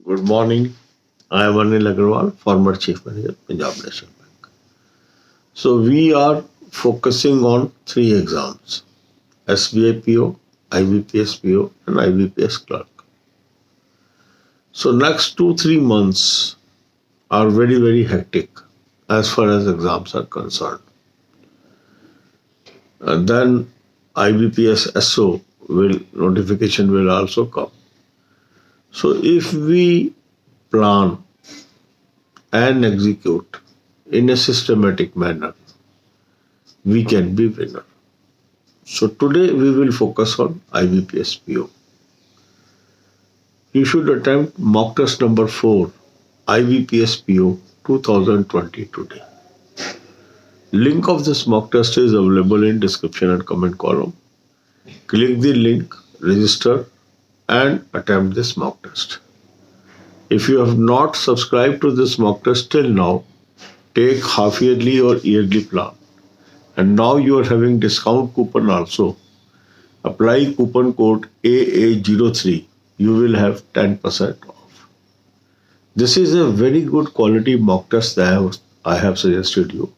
Good morning. I am Anil Agarwal, former Chief Manager, Punjab National Bank. So we are focusing on three exams: SBI PO, IBPS PO, and IBPS Clerk. So next 2-3 months are very hectic as far as exams are concerned. And then IBPS SO notification will also come. So if we plan and execute in a systematic manner, we can be winner. So today we will focus on IBPS PO. You should attempt mock test number 4, IBPS PO 2020 today. Link of this mock test is available in description and comment column. Click the link, register and attempt this mock test. If you have not subscribed to this mock test till now, take half yearly or yearly plan. And now you are having discount coupon also. Apply coupon code AA03. You will have 10% off. This is a very good quality mock test that I have suggested you.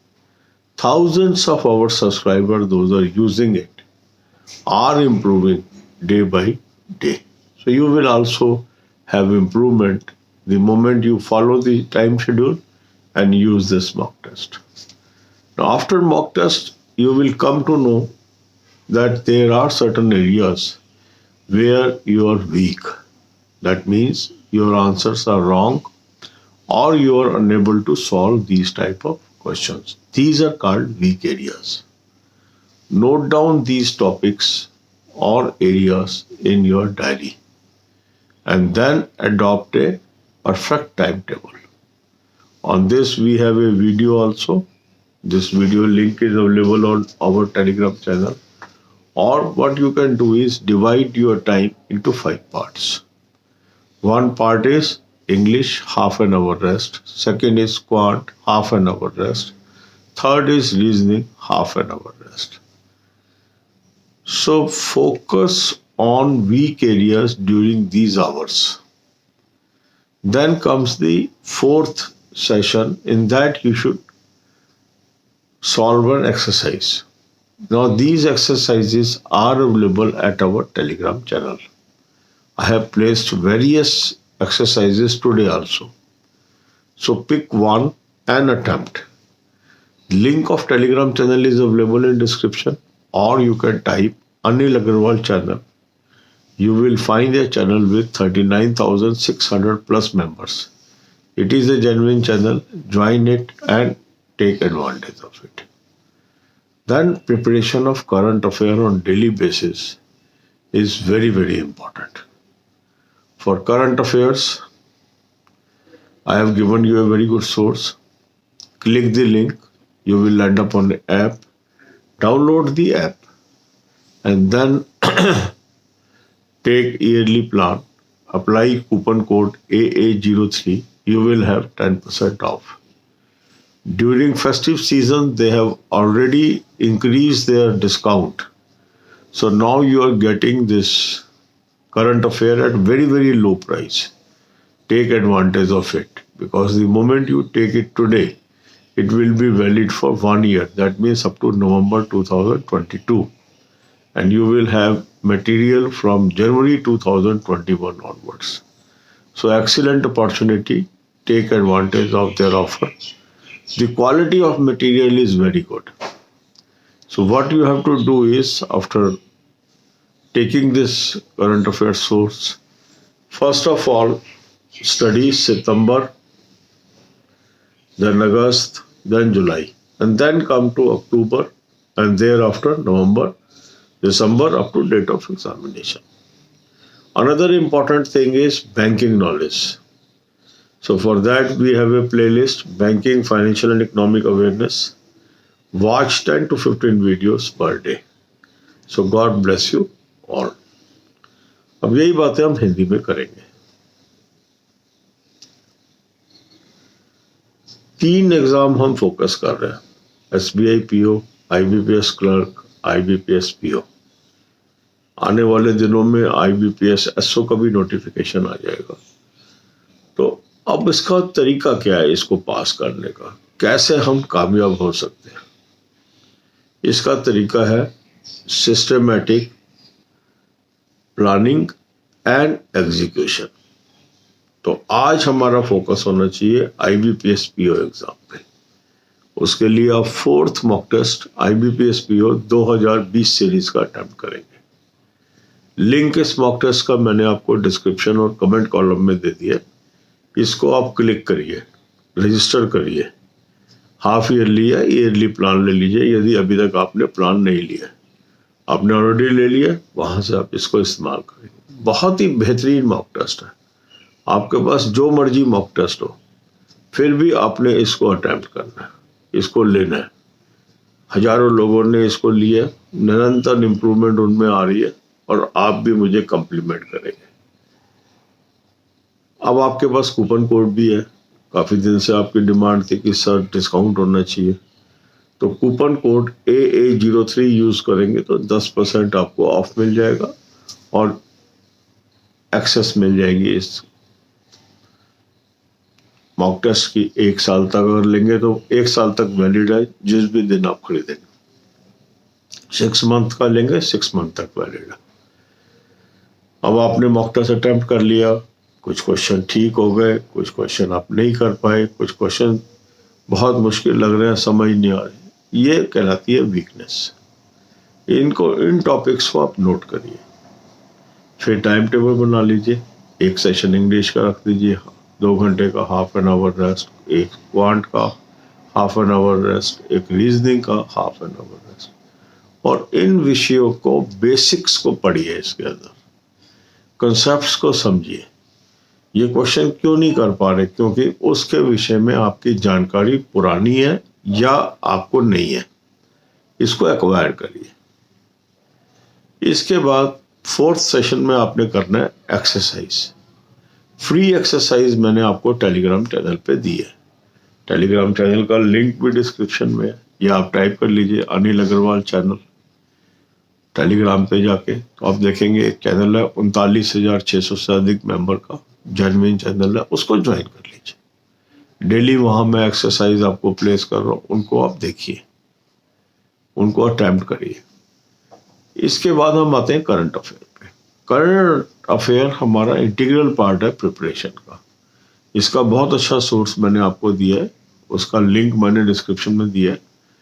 Thousands of our subscribers, those are using it, are improving day by day. So you will also have improvement the moment you follow the time schedule and use this mock test. Now after mock test, you will come to know that there are certain areas where you are weak. That means your answers are wrong or you are unable to solve these type of questions. These are called weak areas. Note down these topics or areas in your diary and then adopt a perfect timetable. On this we have a video also. This video link is available on our Telegram channel. Or what you can do is divide your time into 5 parts. One part is English, half an hour rest. Second is Quant, half an hour rest. Third is reasoning, half an hour rest. So focus on weak areas during these hours. Then comes the fourth session. In that you should solve an exercise. Now these exercises are available at our Telegram channel. I have placed various exercises today also. So pick one and attempt. Link of Telegram channel is available in description, or you can type Anil Agarwal channel. You will find a channel with 39,600 plus members. It is a genuine channel. Join it and take advantage of it. Then preparation of current affair on daily basis is very important. For current affairs, I have given you a very good source. Click the link. You will land up on the app. Download the app and then take yearly plan. Apply coupon code AA03. You will have 10% off. During festive season, they have already increased their discount. So now you are getting this current affair at very low price. Take advantage of it, because the moment you take it today, it will be valid for 1 year. That means up to November 2022. And you will have material from January 2021 onwards. So excellent opportunity. Take advantage of their offer. The quality of material is very good. So what you have to do is, after taking this current affairs source, first of all, study September, then August, then July, and then come to October, and thereafter November, December up to date of examination. Another important thing is banking knowledge. So for that we have a playlist, Banking, Financial and Economic Awareness. Watch 10 to 15 videos per day. So God bless you all. अब यही बातें हम हिंदी में करेंगे. 3 exam हम focus कर रहे हैं: SBI PO, IBPS clerk, IBPS PO. आने वाले दिनों में IBPS SO का भी नोटिफिकेशन आ जाएगा. अब इसका तरीका क्या है इसको पास करने का, कैसे हम कामयाब हो सकते हैं? इसका तरीका है सिस्टमेटिक प्लानिंग एंड एग्जीक्यूशन। तो आज हमारा फोकस होना चाहिए IBPS PO एग्जाम पे। उसके लिए आप 4th mock test IBPS PO 2020 series का अटेम्प्ट करेंगे। लिंक इस मॉक टेस्ट का मैंने आपको डिस्क्रिप्शन और कमेंट कॉलम में दे दिया। इसको आप क्लिक करिए, रजिस्टर करिए। हाफ ईयरली या ईयरली प्लान ले लीजिए यदि अभी तक आपने प्लान नहीं लिया। आपने ऑलरेडी ले लिया, वहां से आप इसको इस्तेमाल करेंगे। बहुत ही बेहतरीन मॉक टेस्ट है। आपके पास जो मर्जी मॉक टेस्ट हो, फिर भी आपने इसको अटेम्प्ट करना है, इसको लेना है। हजारों लोगों ने इसको लिया, निरंतर इम्प्रूवमेंट उनमें आ रही है और आप भी मुझे कम्प्लीमेंट करेंगे। अब आपके पास कूपन कोड भी है। काफ़ी दिन से आपकी डिमांड थी कि सर डिस्काउंट होना चाहिए, तो कूपन कोड AA03 यूज़ करेंगे तो 10% आपको ऑफ मिल जाएगा और एक्सेस मिल जाएगी इस मॉक टेस्ट की। 1 साल तक अगर लेंगे तो 1 साल तक वैलिड है, जिस भी दिन आप खरीदेंगे। 6 मंथ का लेंगे 6 मंथ तक वैलिड है। अब आपने मॉक टेस्ट अटेम्प्ट कर लिया, कुछ क्वेश्चन ठीक हो गए, कुछ क्वेश्चन आप नहीं कर पाए, कुछ क्वेश्चन बहुत मुश्किल लग रहे हैं, समझ नहीं आ रही, ये कहलाती है वीकनेस। इन टॉपिक्स को आप नोट करिए। फिर टाइम टेबल बना लीजिए। 1 सेशन इंग्लिश का रख दीजिए, 2 घंटे का half an hour rest, 1 quant का half an hour rest, 1 reasoning का हाफ एन आवर रेस्ट। और इन विषयों को, बेसिक्स को पढ़िए, इसके अंदर कंसेप्ट्स को समझिए। ये क्वेश्चन क्यों नहीं कर पा रहे? क्योंकि उसके विषय में आपकी जानकारी पुरानी है या आपको नहीं है। इसको एक्वायर करिए। इसके बाद 4th सेशन में आपने करना है एक्सरसाइज। फ्री एक्सरसाइज मैंने आपको टेलीग्राम चैनल पे दी है। टेलीग्राम चैनल का लिंक भी डिस्क्रिप्शन में है, या आप टाइप कर लीजिए अनिल अग्रवाल चैनल टेलीग्राम पे जाके, तो आप देखेंगे एक चैनल है 39,600 से अधिक मेंबर का, जेन्युइन चैनल है, उसको ज्वाइन कर लीजिए। डेली वहां मैं एक्सरसाइज आपको प्लेस कर रहा हूँ, उनको आप देखिए, उनको अटेम्प्ट करिए। इसके बाद हम आते हैं करंट अफेयर पे। करंट अफेयर हमारा इंटीग्रल पार्ट है प्रिपरेशन का। इसका बहुत अच्छा सोर्स मैंने आपको दिया है, उसका लिंक मैंने डिस्क्रिप्शन में दिया है।